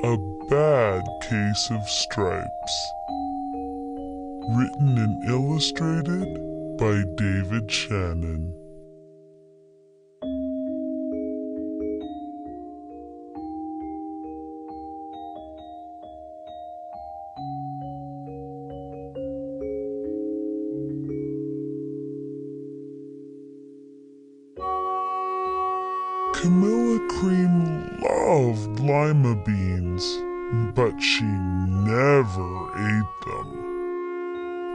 A Bad Case of Stripes. Written and illustrated by David Shannon. Camilla Cream loved lima beans, but she never ate them.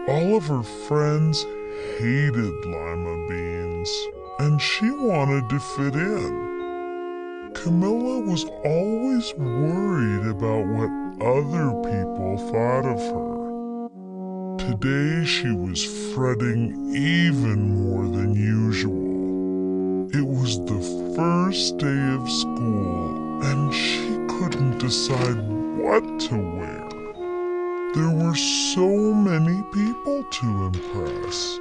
All of her friends hated lima beans, and she wanted to fit in. Camilla was always worried about what other people thought of her. Today she was fretting even more than usual. It was the first day of school, and she couldn't decide what to wear. There were so many people to impress.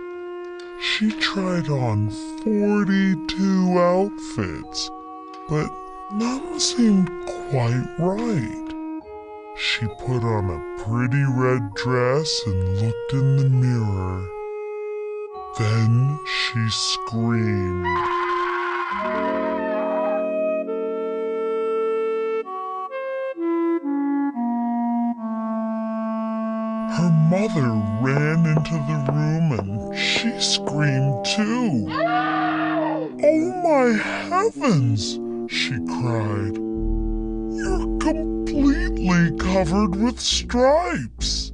She tried on 42 outfits, but none seemed quite right. She put on a pretty red dress and looked in the mirror. Then she screamed. Her mother ran into the room and she screamed too. "Oh my heavens!" she cried. "You're completely covered with stripes."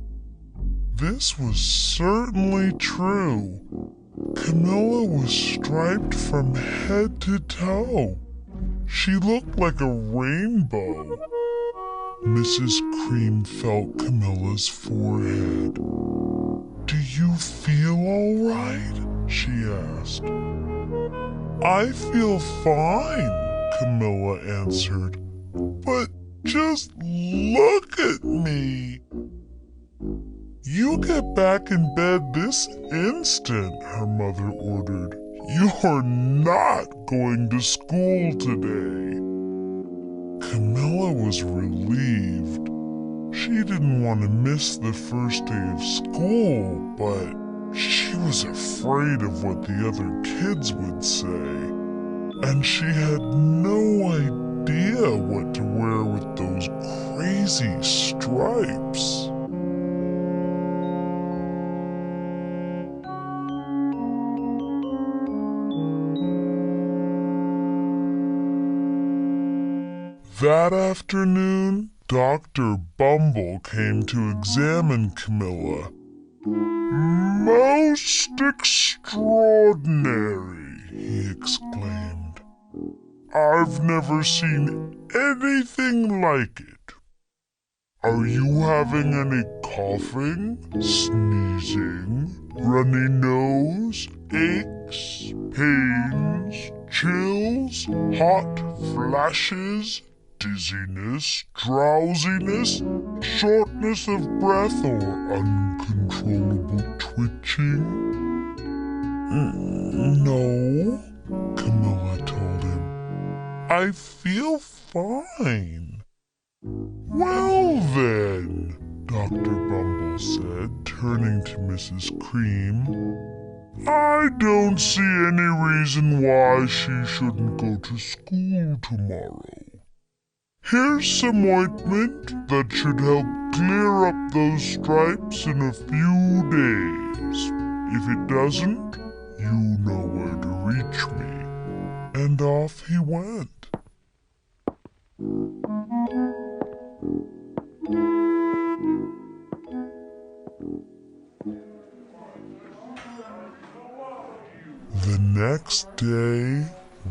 This was certainly true. Camilla was striped from head to toe. She looked like a rainbow. Mrs. Cream felt Camilla's forehead. "Do you feel all right?" she asked. "I feel fine," Camilla answered. "But just look at me." "You get back in bed this instant," her mother ordered. "You're not going to school today." Camilla was relieved. She didn't want to miss the first day of school, but she was afraid of what the other kids would say. And she had no idea what to wear with those crazy stripes. That afternoon, Dr. Bumble came to examine Camilla. "Most extraordinary," he exclaimed. "I've never seen anything like it. Are you having any coughing, sneezing, runny nose, aches, pains, chills, hot flashes, dizziness, drowsiness, shortness of breath, or uncontrollable twitching?" "No," Camilla told him. "I feel fine." "Well then," Dr. Bumble said, turning to Mrs. Cream, "I don't see any reason why she shouldn't go to school tomorrow. Here's some ointment that should help clear up those stripes in a few days. If it doesn't, you know where to reach me." And off he went. The next day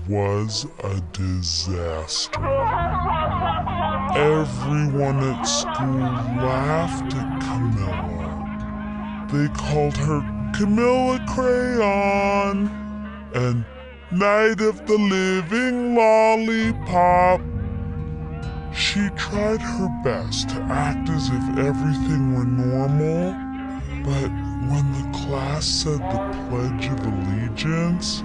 was a disaster. Everyone at school laughed at Camilla. They called her Camilla Crayon and Night of the Living Lollipop. She tried her best to act as if everything were normal, but when the class said the Pledge of Allegiance,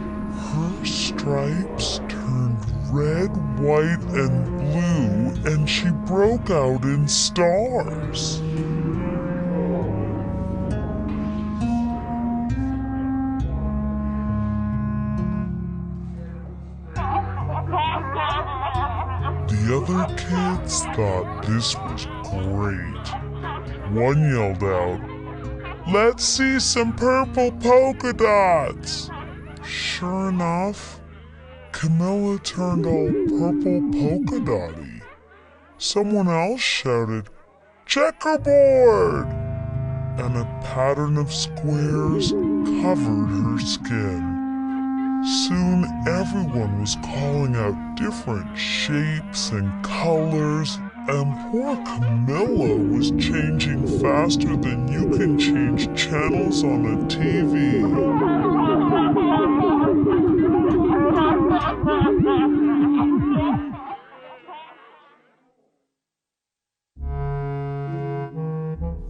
her stripes turned red, white, and blue and she broke out in stars. The other kids thought this was great. One yelled out, "Let's see some purple polka dots!" Sure enough, Camilla turned all purple polka dotty. Someone else shouted, "Checkerboard!" and a pattern of squares covered her skin. Soon everyone was calling out different shapes and colors, and poor Camilla was changing faster than you can change channels on a TV.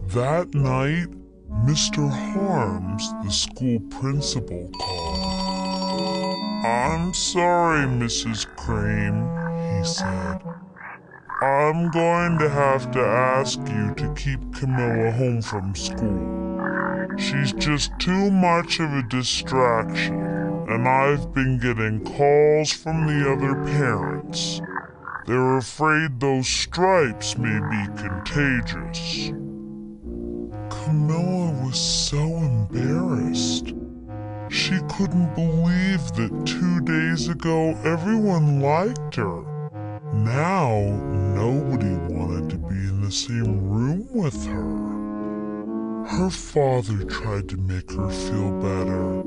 That night, Mr. Harms, the school principal, called. "I'm sorry, Mrs. Cream," he said. "I'm going to have to ask you to keep Camilla home from school. She's just too much of a distraction, and I've been getting calls from the other parents. They're afraid those stripes may be contagious." Camilla was so embarrassed. She couldn't believe that 2 days ago everyone liked her. Now nobody wanted to be in the same room with her. Her father tried to make her feel better.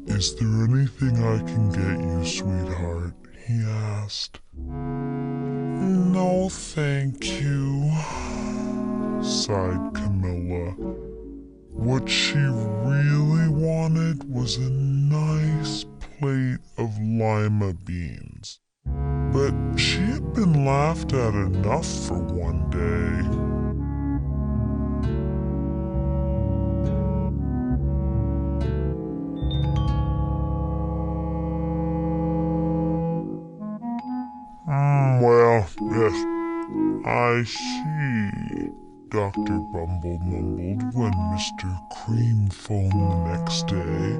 "Is there anything I can get you, sweetheart?" he asked. "No, thank you," sighed Camilla. What she really wanted was a nice plate of lima beans. But she had been laughed at enough for one day. Well, yes, I see," Dr. Bumble mumbled when Mr. Cream phoned the next day.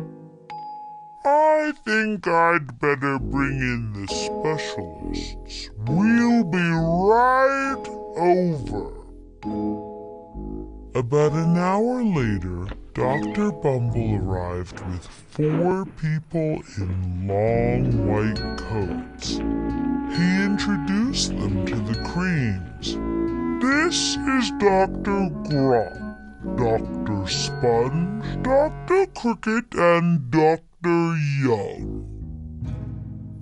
"I think I'd better bring in the specialists. We'll be right over." About an hour later, Dr. Bumble arrived with 4 people in long white coats. He introduced them to the Creams. "This is Dr. Grop, Dr. Sponge, Dr. Cricket, and Dr. Young."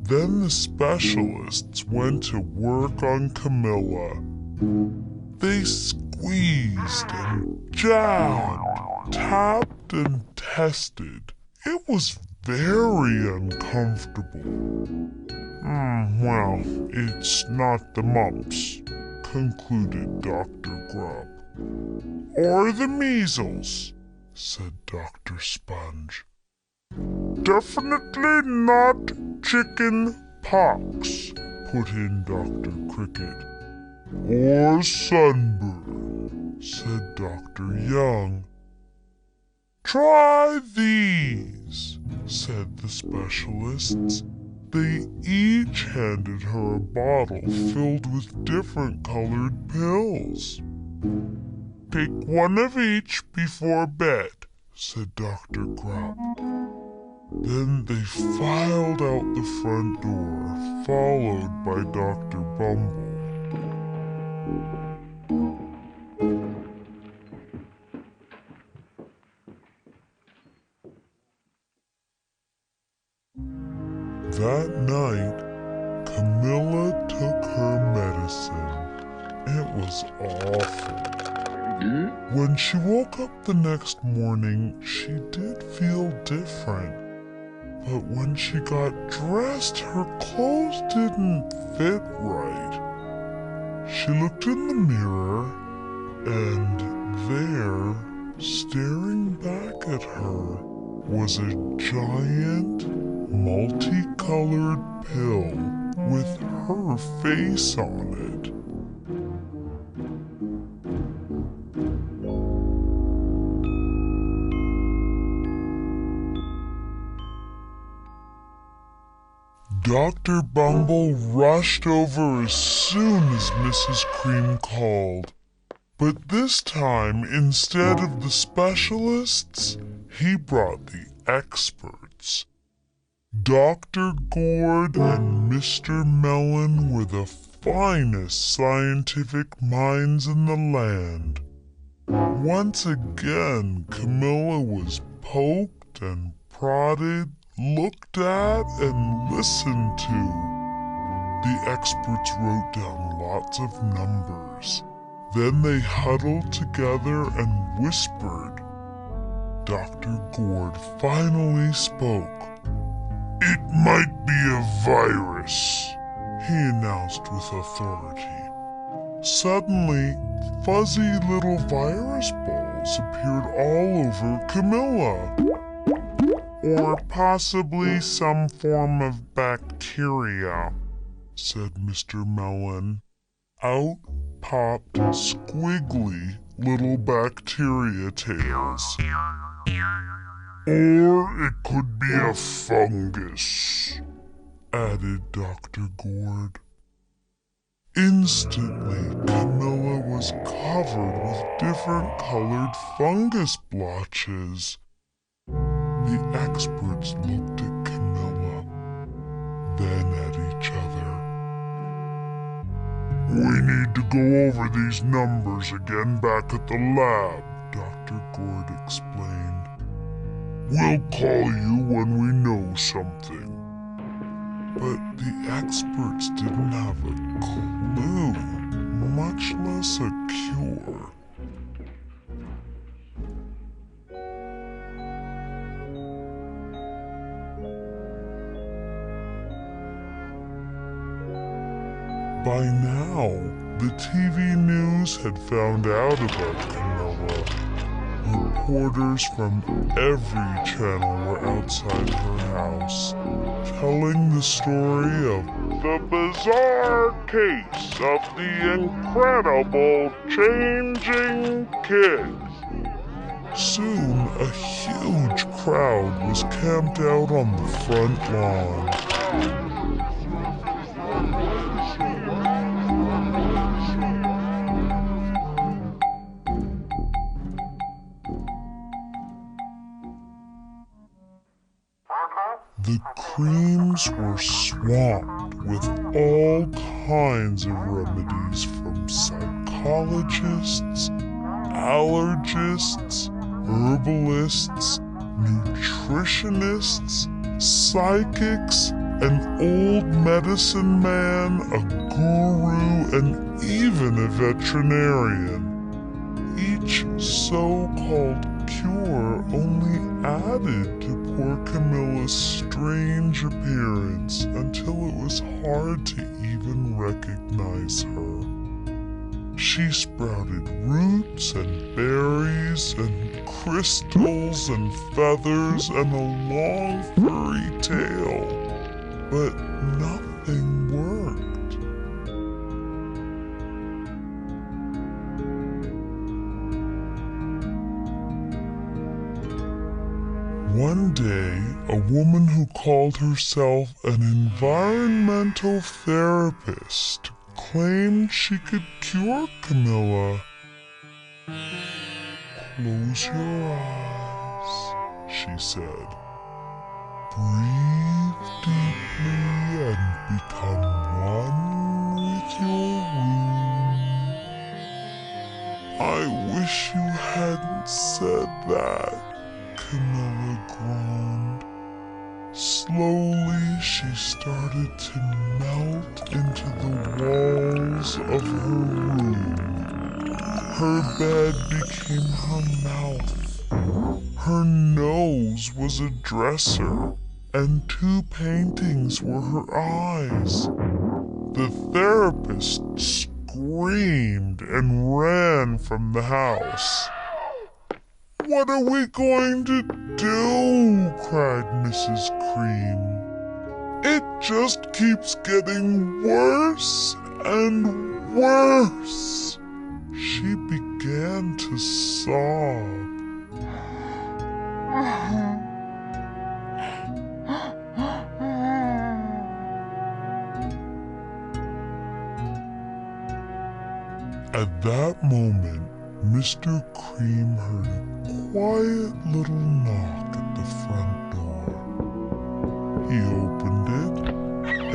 Then the specialists went to work on Camilla. They squeezed and jammed, tapped and tested. It was very uncomfortable. Well, it's not the mumps," concluded Dr. Grub. "Or the measles," said Dr. Sponge. "Definitely not chicken pox," put in Dr. Cricket. "Or sunburn," said Dr. Young. "Try these," said the specialists. They each handed her a bottle filled with different colored pills. "Take one of each before bed," said Dr. Grub. Then they filed out the front door, followed by Dr. Bumble. That night, Camilla took her medicine. It was awful. When she woke up the next morning, she did feel different. But when she got dressed, her clothes didn't fit right. She looked in the mirror, and there, staring back at her, was a giant, multicolored pill with her face on it. Dr. Bumble rushed over as soon as Mrs. Cream called. But this time, instead of the specialists, he brought the experts. Dr. Gourd and Mr. Melon were the finest scientific minds in the land. Once again, Camilla was poked and prodded, looked at, and listened to. The experts wrote down lots of numbers. Then they huddled together and whispered. Dr. Gourd finally spoke. "It might be a virus," he announced with authority. Suddenly, fuzzy little virus balls appeared all over Camilla. "Or possibly some form of bacteria," said Mr. Melon. Out popped squiggly little bacteria tails. "Or it could be a fungus," added Dr. Gourd. Instantly, Camilla was covered with different colored fungus blotches. The experts looked at Camilla, then at each other. "We need to go over these numbers again back at the lab," Dr. Gourd explained. "We'll call you when we know something." But the experts didn't have a clue, much less a cure. By now, the TV news had found out about Camilla. Reporters from every channel were outside her house, telling the story of the bizarre case of the incredible changing kids. Soon, a huge crowd was camped out on the front lawn. The Creams were swamped with all kinds of remedies from psychologists, allergists, herbalists, nutritionists, psychics, an old medicine man, a guru, and even a veterinarian. Each so-called cure only added to poor Camilla's strange appearance until it was hard to even recognize her. She sprouted roots and berries and crystals and feathers and a long furry tail, but nothing worked. One day, a woman who called herself an environmental therapist claimed she could cure Camilla. "Close your eyes," she said. "Breathe deeply and become one with your room." "I wish you hadn't said that," Camilla groaned. Slowly, she started to melt into the walls of her room. Her bed became her mouth. Her nose was a dresser, and 2 paintings were her eyes. The therapist screamed and ran from the house. "What are we going to do?" cried Mrs. Cream. It just keeps getting worse and worse. She began to sob. At that moment, Mr. Cream heard a quiet little knock at the front door. He opened it,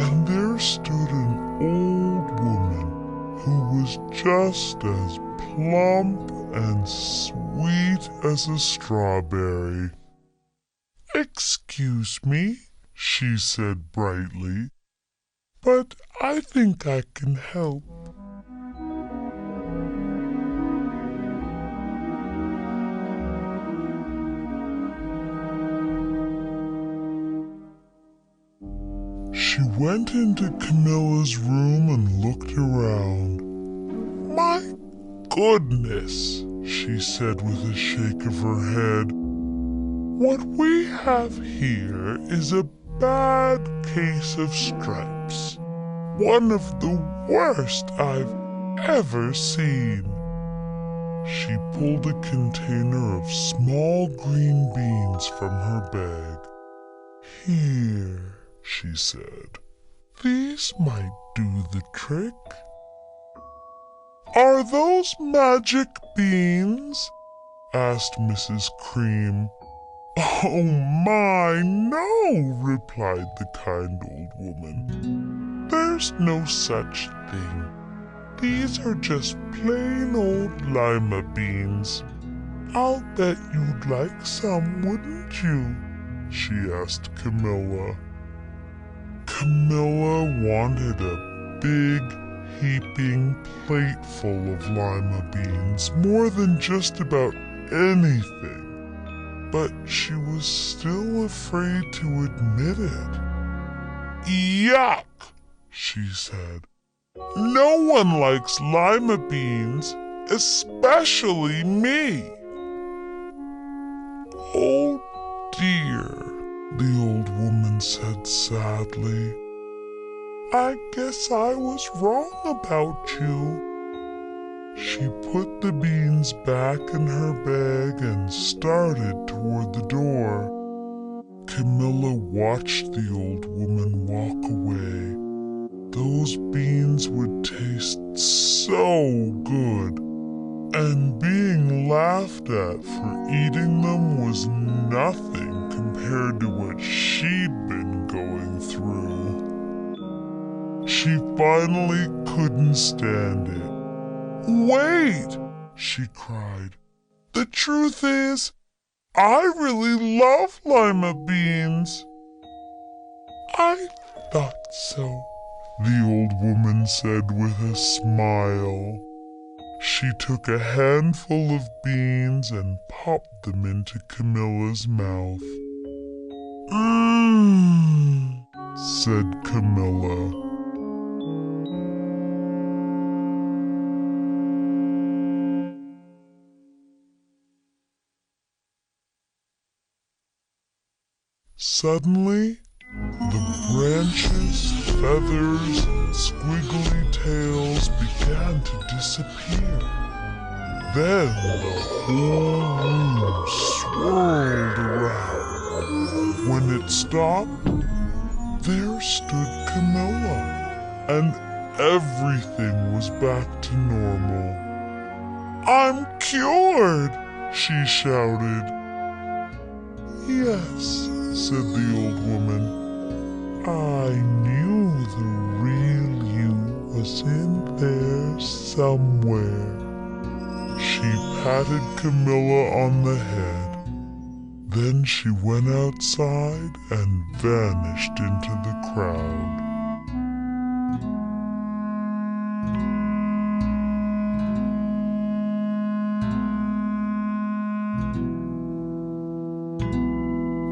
and there stood an old woman who was just as plump and sweet as a strawberry. "Excuse me," she said brightly, "but I think I can help." She went into Camilla's room and looked around. "My goodness," she said with a shake of her head. "What we have here is a bad case of stripes. One of the worst I've ever seen." She pulled a container of small green beans from her bag. "Here," she said. "These might do the trick." "Are those magic beans?" asked Mrs. Cream. "Oh my, no," replied the kind old woman. "There's no such thing. These are just plain old lima beans. I'll bet you'd like some, wouldn't you?" she asked Camilla. Camilla wanted a big, heaping plateful of lima beans more than just about anything, but she was still afraid to admit it. "Yuck," she said. "No one likes lima beans, especially me." "Oh dear," the old woman said sadly. "I guess I was wrong about you." She put the beans back in her bag and started toward the door. Camilla watched the old woman walk away. Those beans would taste so good, and being laughed at for eating them was nothing compared to what she'd been going through. She finally couldn't stand it. "Wait!" she cried. "The truth is, I really love lima beans." "I thought so," the old woman said with a smile. She took a handful of beans and popped them into Camilla's mouth. "Mmm," said Camilla. Suddenly, the branches, feathers, and squiggly tails began to disappear. Then the whole room swirled around. When it stopped, there stood Camilla, and everything was back to normal. "I'm cured!" she shouted. "Yes," said the old woman. "I knew the real you was in there somewhere." She patted Camilla on the head. Then she went outside and vanished into the crowd.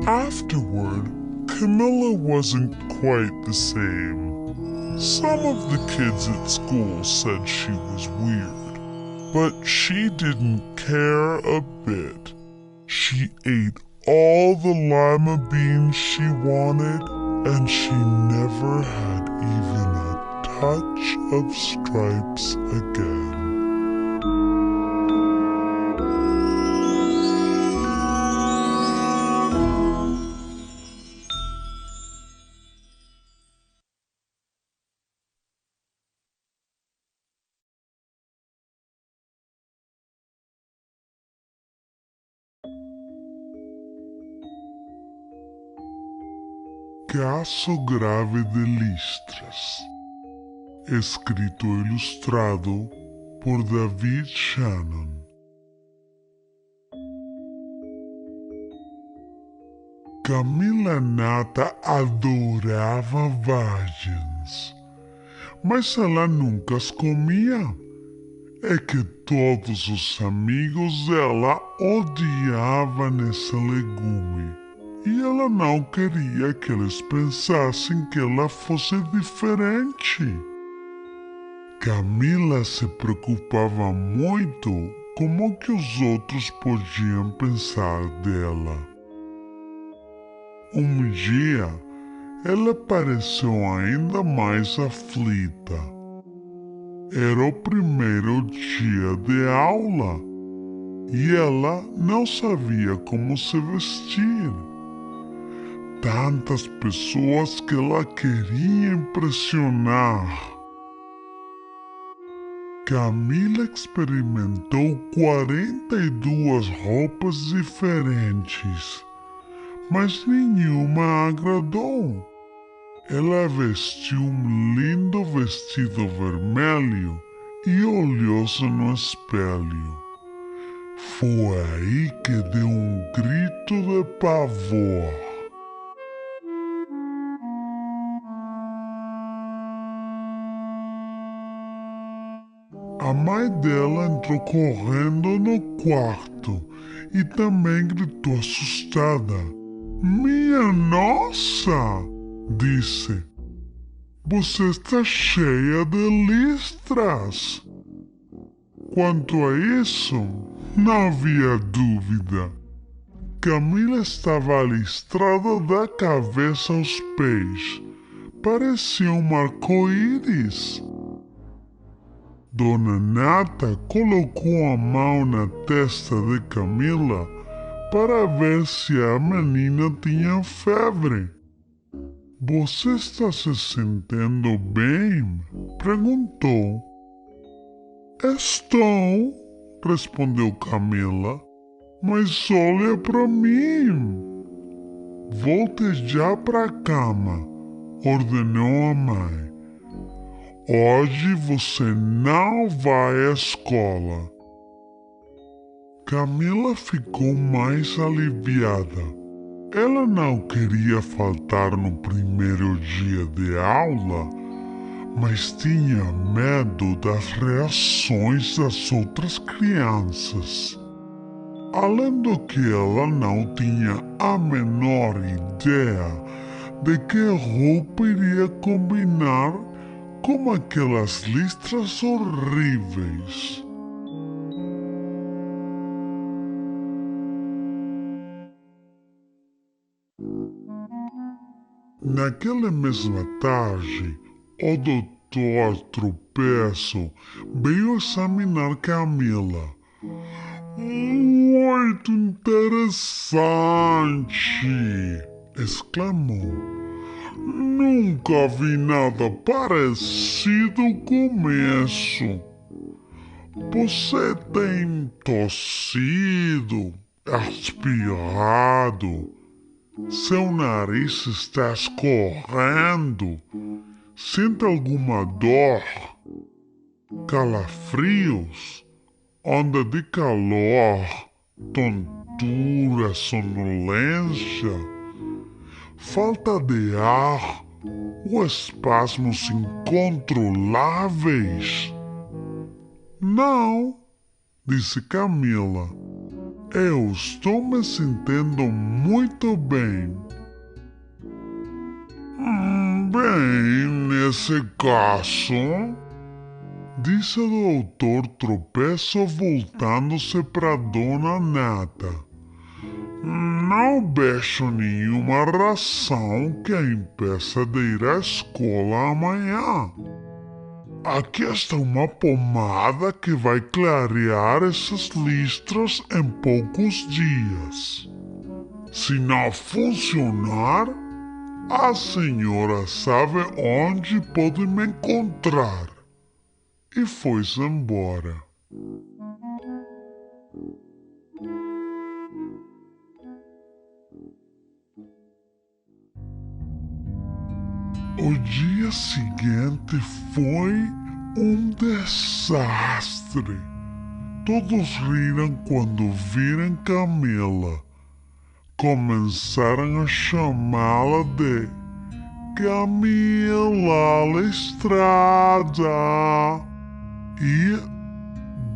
Afterward, Camilla wasn't quite the same. Some of the kids at school said she was weird, but she didn't care a bit. She ate all the lima beans she wanted and she never had even a touch of stripes again. Caso grave de listras, escrito e ilustrado por David Shannon. Camilla Nata adorava vagens, mas ela nunca as comia. É que todos os amigos dela odiavam esse legume. E ela não queria que eles pensassem que ela fosse diferente. Camila se preocupava muito com o que os outros podiam pensar dela. Um dia, ela pareceu ainda mais aflita. Era o primeiro dia de aula e ela não sabia como se vestir. Tantas pessoas que ela queria impressionar. Camila experimentou 42 roupas diferentes, mas nenhuma agradou. Ela vestiu um lindo vestido vermelho e olhou-se no espelho. Foi aí que deu um grito de pavor. A mãe dela entrou correndo no quarto e também gritou assustada. Minha nossa! Disse. Você está cheia de listras. Quanto a isso, não havia dúvida. Camila estava listrada da cabeça aos pés. Parecia um arco-íris. Dona Nata colocou a mão na testa de Camila para ver se a menina tinha febre. Você está se sentindo bem? Perguntou. Estou, respondeu Camila, mas olha para mim. Volte já para a cama, ordenou a mãe. Hoje você não vai à escola. Camila ficou mais aliviada. Ela não queria faltar no primeiro dia de aula, mas tinha medo das reações das outras crianças. Além do que ela não tinha a menor ideia de que roupa iria combinar com aquelas listras horríveis. Naquela mesma tarde, o doutor Tropeço veio examinar Camila. Muito interessante! Exclamou. Nunca vi nada parecido com isso. Você tem tossido, espirrado, seu nariz está escorrendo, sente alguma dor, calafrios, onda de calor, tontura, sonolência, falta de ar ou espasmos incontroláveis? Não, disse Camila. Eu estou me sentindo muito bem. Bem, nesse caso, disse o doutor Tropeço voltando-se para Dona Nata. Não vejo nenhuma razão que a impeça de ir à escola amanhã. Aqui está uma pomada que vai clarear essas listras em poucos dias. Se não funcionar, a senhora sabe onde pode me encontrar. E foi-se embora. O dia seguinte foi um desastre. Todos riram quando viram Camilla. Começaram a chamá-la de Camilla Listrada e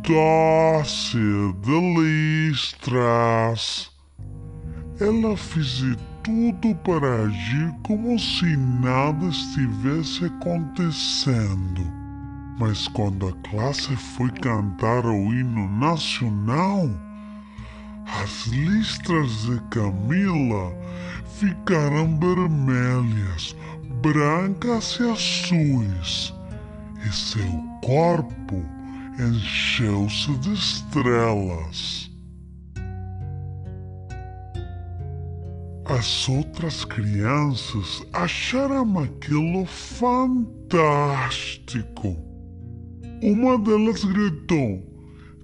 Doce de Listras. Ela fez de tudo para agir como se nada estivesse acontecendo. Mas quando a classe foi cantar o hino nacional, as listras de Camilla ficaram vermelhas, brancas e azuis, e seu corpo encheu-se de estrelas. As outras crianças acharam aquilo fantástico. Uma delas gritou: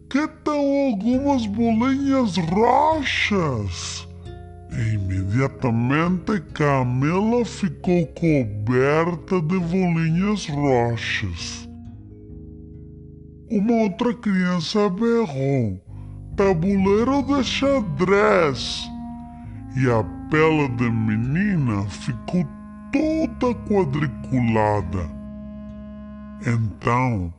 "Que tal algumas bolinhas roxas?" E imediatamente Camila ficou coberta de bolinhas roxas. Uma outra criança berrou: "Tabuleiro de xadrez!" E a pele da menina ficou toda quadriculada. Então,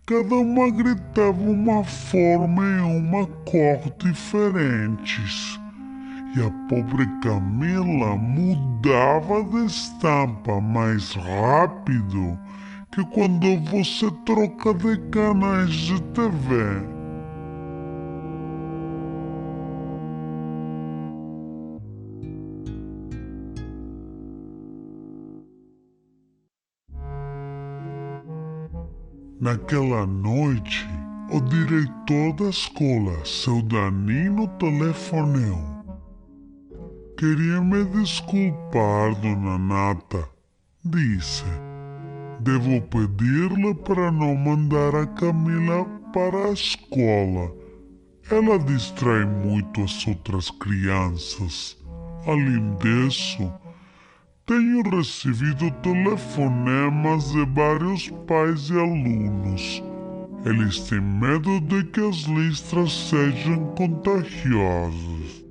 cada uma gritava uma forma e uma cor diferentes. E a pobre Camila mudava de estampa mais rápido que quando você troca de canais de TV. Naquela noite, o diretor da escola, seu Danilo, telefonou. "Queria me desculpar, dona Nata", disse. "Devo pedir-lhe para não mandar a Camila para a escola. Ela distrai muito as outras crianças. Além disso, tenho recebido telefonemas de vários pais e alunos. Eles têm medo de que as listras sejam contagiosas."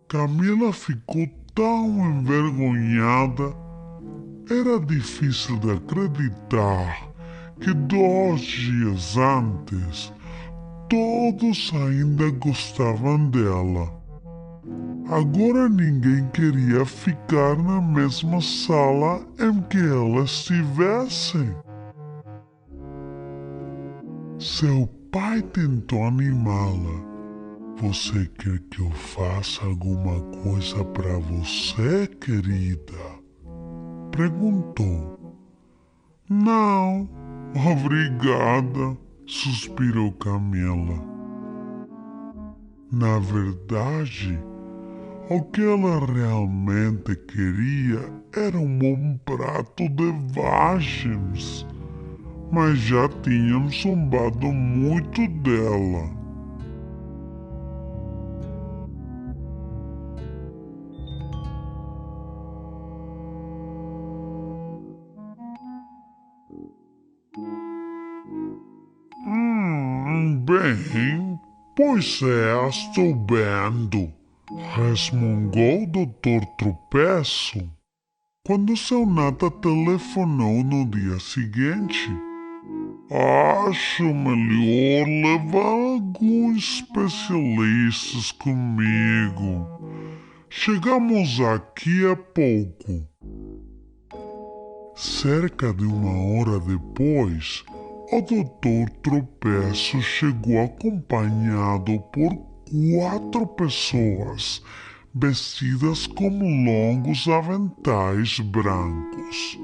Camila ficou tão envergonhada. Era difícil de acreditar que 2 dias antes todos ainda gostavam dela. Agora ninguém queria ficar na mesma sala em que ela estivesse. Seu pai tentou animá-la. "Você quer que eu faça alguma coisa para você, querida?" perguntou. "Não, obrigada", suspirou Camila. Na verdade, o que ela realmente queria era um bom prato de vagens, mas já tinham zombado muito dela. Bem, pois estou vendo", resmungou o Dr. Tropeço, quando seu Nata telefonou no dia seguinte. "Acho melhor levar alguns especialistas comigo. Chegamos aqui há pouco." Cerca de 1 hora depois, o Dr. Tropeço chegou acompanhado por 4 pessoas vestidas com longos aventais brancos.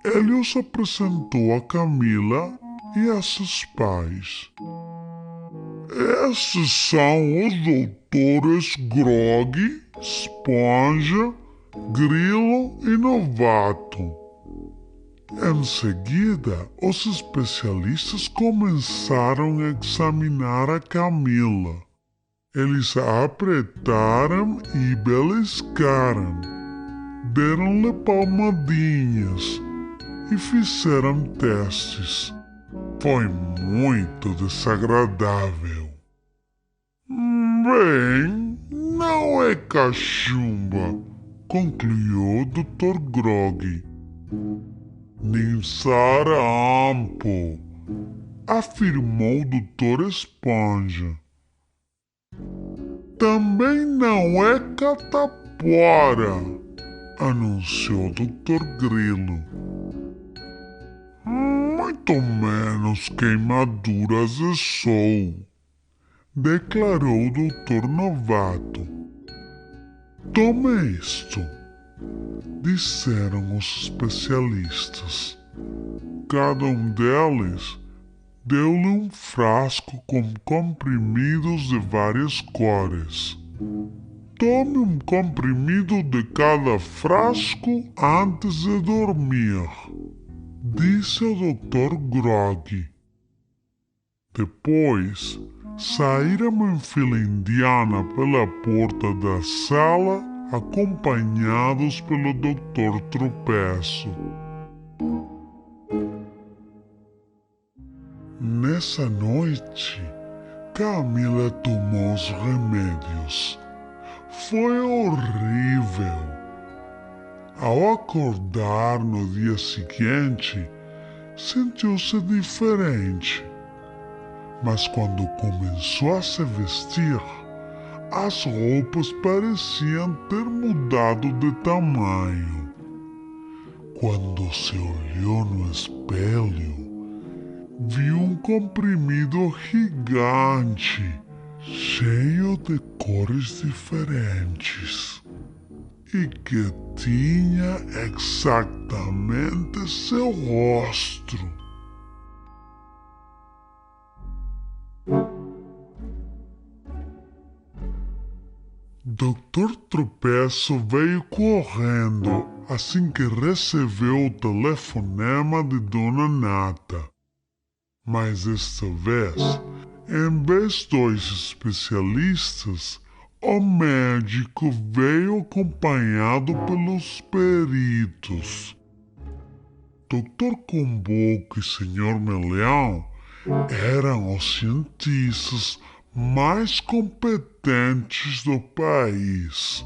Ele os apresentou a Camilla e a seus pais. Esses são os doutores Grog, Esponja, Grilo e Novato. Em seguida, os especialistas começaram a examinar a Camilla. Eles a apertaram e beliscaram, deram-lhe palmadinhas e fizeram testes. Foi muito desagradável. Bem, não é cachumba, concluiu o Dr. Grog. Nem sarampo, afirmou o Dr. Esponja. Também não é catapora, anunciou o Dr. Grilo. Muito menos queimaduras de sol, declarou o Dr. Novato. Tome isto, disseram os especialistas. Cada um deles deu-lhe um frasco com comprimidos de várias cores. Tome um comprimido de cada frasco antes de dormir, disse o Dr. Grog. Depois, saíram em fila indiana pela porta da sala, acompanhados pelo Dr. Tropeço. Nessa noite, Camilla tomou os remédios. Foi horrível. Ao acordar no dia seguinte, sentiu-se diferente. Mas quando começou a se vestir, as roupas pareciam ter mudado de tamanho. Quando se olhou no espelho, viu um comprimido gigante, cheio de cores diferentes, e que tinha exatamente seu rosto. Dr. Tropeço veio correndo assim que recebeu o telefonema de Dona Nata. Mas esta vez, em vez de 2 especialistas, o médico veio acompanhado pelos peritos. Dr. Comboco e Sr. Meleão eram os cientistas mais competentes do país.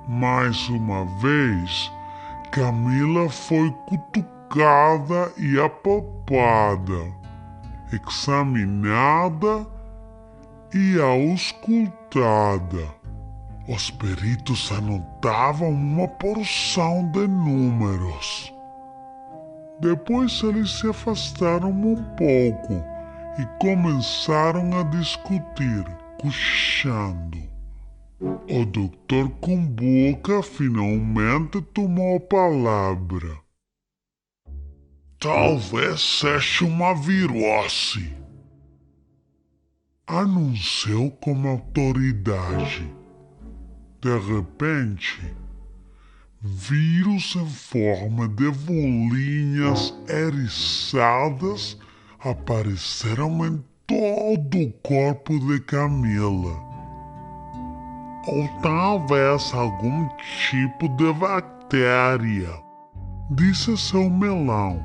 Mais uma vez, Camilla foi cutucada e apalpada, examinada e auscultada. Os peritos anotavam uma porção de números. Depois eles se afastaram um pouco e começaram a discutir, cochichando. O doutor Cumbuca finalmente tomou a palavra. Talvez seja uma virose, anunciou com autoridade. De repente, vírus em forma de bolinhas eriçadas apareceram em todo o corpo de Camilla. Ou talvez algum tipo de bactéria, disse seu melão.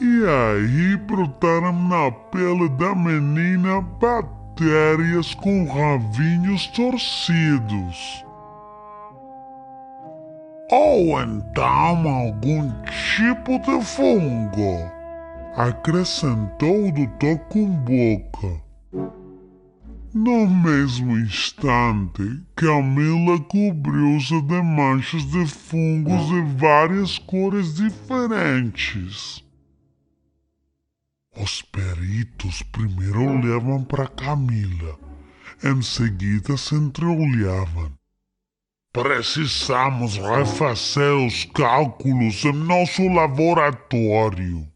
E aí brotaram na pele da menina bactérias com ravinhos torcidos. Ou então algum tipo de fungo, acrescentou o Dr. Cumboca. No mesmo instante, Camilla cobriu-se de manchas de fungos de várias cores diferentes. Os peritos primeiro olhavam para Camilla, em seguida se entreolhavam. Precisamos refazer os cálculos em nosso laboratório,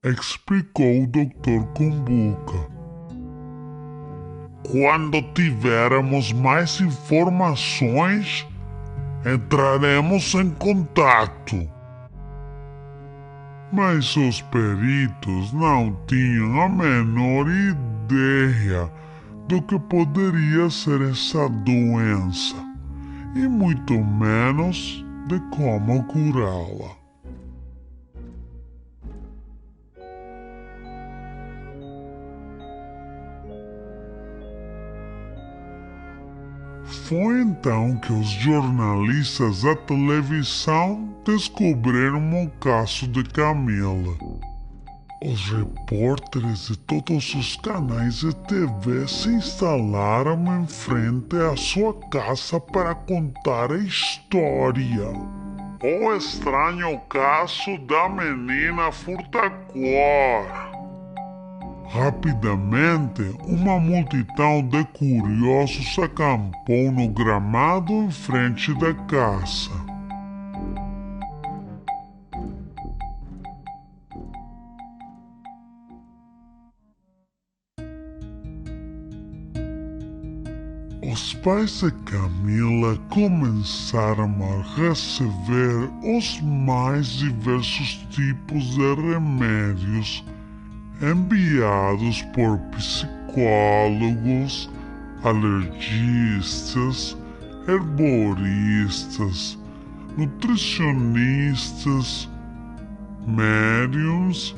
explicou o Dr. Kumbuka. Quando tivermos mais informações, entraremos em contato. Mas os peritos não tinham a menor ideia do que poderia ser essa doença, e muito menos de como curá-la. Foi então que os jornalistas da televisão descobriram o caso de Camilla. Os repórteres de todos os canais de TV se instalaram em frente à sua casa para contar a história. O estranho caso da menina furta-cor. Rapidamente, uma multidão de curiosos acampou no gramado em frente da casa. Os pais de Camilla começaram a receber os mais diversos tipos de remédios enviados por psicólogos, alergistas, herboristas, nutricionistas, médiums,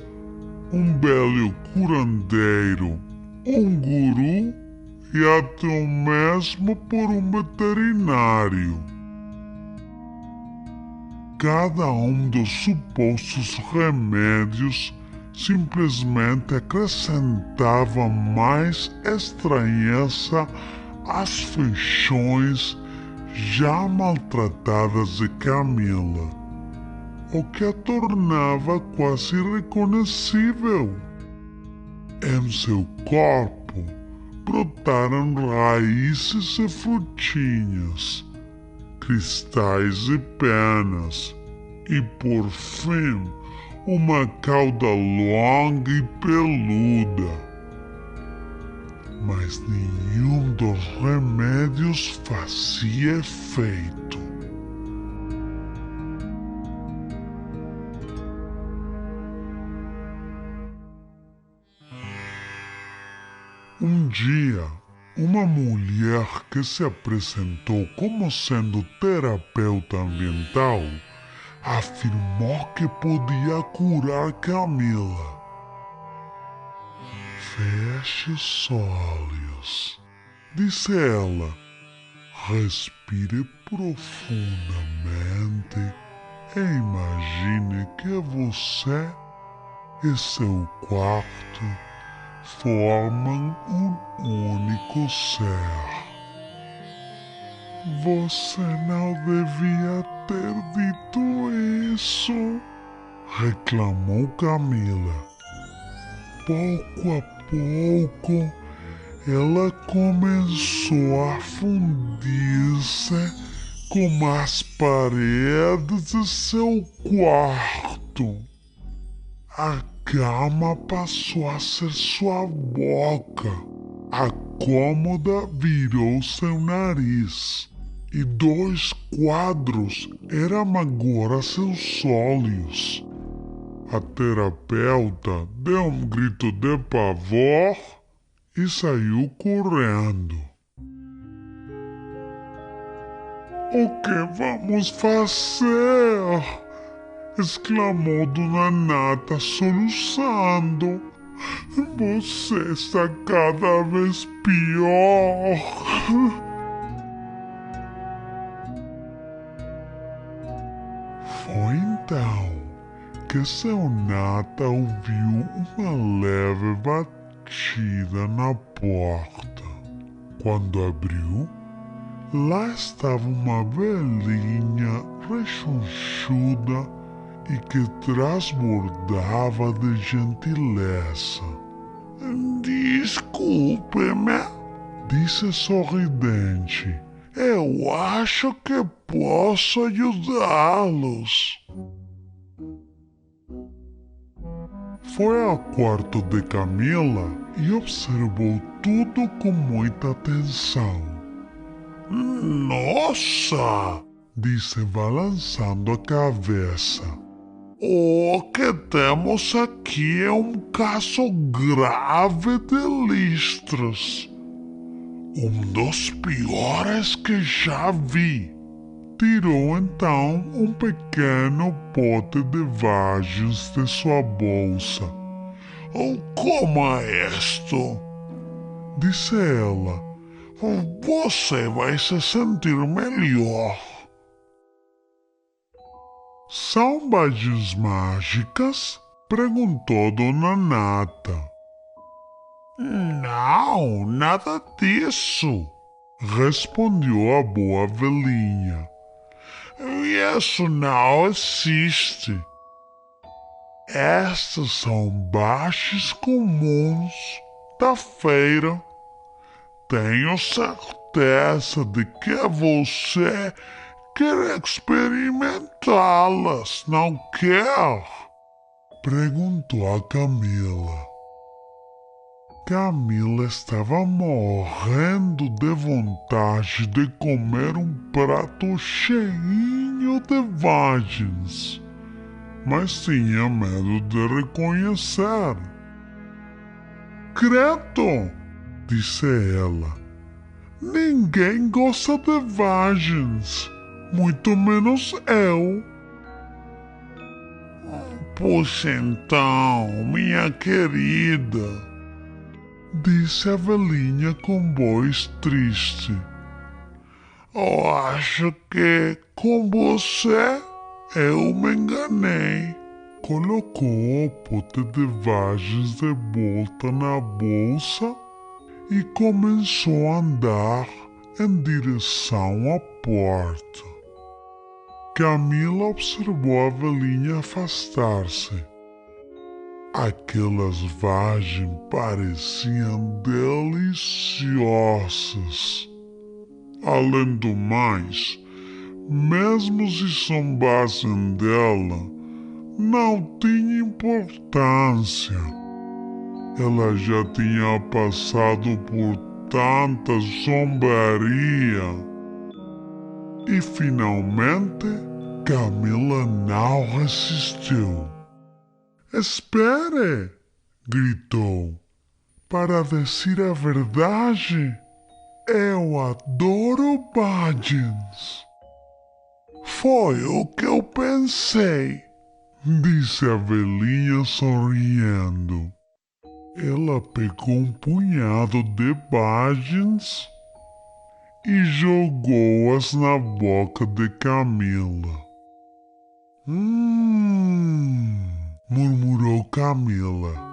um belo curandeiro, um guru e até mesmo por um veterinário. Cada um dos supostos remédios simplesmente acrescentava mais estranheza às feições já maltratadas de Camilla, o que a tornava quase irreconhecível. Em seu corpo brotaram raízes e frutinhas, cristais e penas, e por fim uma cauda longa e peluda. Mas nenhum dos remédios fazia efeito. Um dia, uma mulher que se apresentou como sendo terapeuta ambiental afirmou que podia curar Camilla. Feche os olhos, disse ela. Respire profundamente e imagine que você e seu quarto formam um único ser. Você não devia ter dito isso, reclamou Camilla. Pouco a pouco, ela começou a fundir-se com as paredes de seu quarto. A cama passou a ser sua boca, a cômoda virou seu nariz, e 2 quadros eram agora seus olhos. A terapeuta deu um grito de pavor e saiu correndo. O que vamos fazer? Exclamou Dona Nata soluçando. Você está cada vez pior. Foi então que seu Nata ouviu uma leve batida na porta. Quando abriu, lá estava uma velhinha rechonchuda e que transbordava de gentileza. Desculpe-me, disse sorridente. Eu acho que posso ajudá-los. Foi ao quarto de Camila e observou tudo com muita atenção. Nossa! Disse balançando a cabeça. O que temos aqui é um caso grave de listras. Um dos piores que já vi. Tirou então um pequeno pote de vagens de sua bolsa. Coma isto, disse ela. Você vai se sentir melhor. São vagens mágicas? Perguntou Dona Nata. Não, nada disso, respondeu a boa velhinha. Isso não existe. Estas são baixos comuns da feira. Tenho certeza de que você quer experimentá-las, não quer? Perguntou a Camila. Camila estava morrendo de vontade de comer um prato cheinho de vagens, mas tinha medo de reconhecer. Credo, disse ela, ninguém gosta de vagens, muito menos eu. Pois então, minha querida, disse a velhinha com voz triste. Eu acho que com você eu me enganei. Colocou o pote de vagens de volta na bolsa e começou a andar em direção à porta. Camila observou a velhinha afastar-se. Aquelas vagens pareciam deliciosas. Além do mais, mesmo se zombassem dela, não tinha importância. Ela já tinha passado por tanta zombaria. E finalmente, Camila não resistiu. Espere! Gritou. Para dizer a verdade, eu adoro vagens. Foi o que eu pensei, disse a velhinha sorrindo. Ela pegou um punhado de vagens e jogou-as na boca de Camila. Murmurou Camila.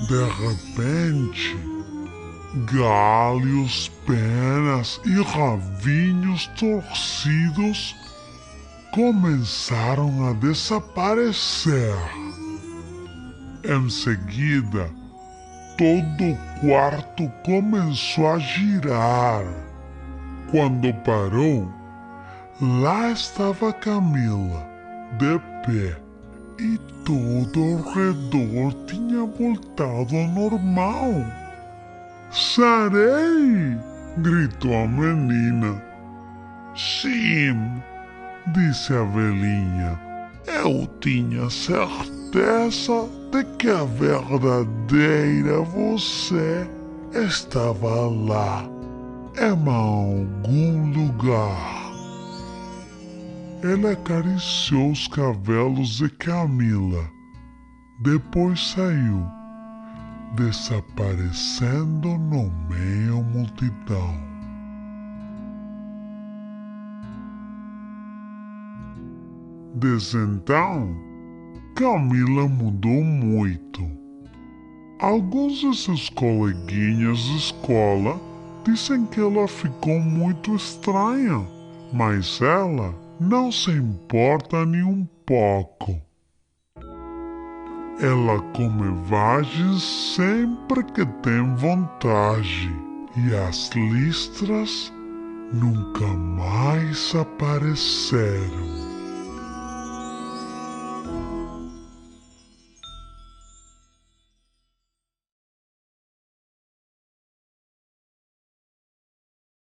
De repente, galhos, penas e ravinhos torcidos começaram a desaparecer. Em seguida, todo o quarto começou a girar. Quando parou, lá estava Camila, de pé, e todo ao redor tinha voltado ao normal. Sarei! Gritou a menina. Sim, disse a velhinha. Eu tinha certeza de que a verdadeira você estava lá, em algum lugar. Ela acariciou os cabelos de Camila, depois saiu, desaparecendo no meio da multidão. Desde então, Camila mudou muito. Alguns de seus coleguinhas de escola dizem que ela ficou muito estranha, mas ela não se importa nem um pouco. Ela come vagem sempre que tem vontade e as listras nunca mais apareceram.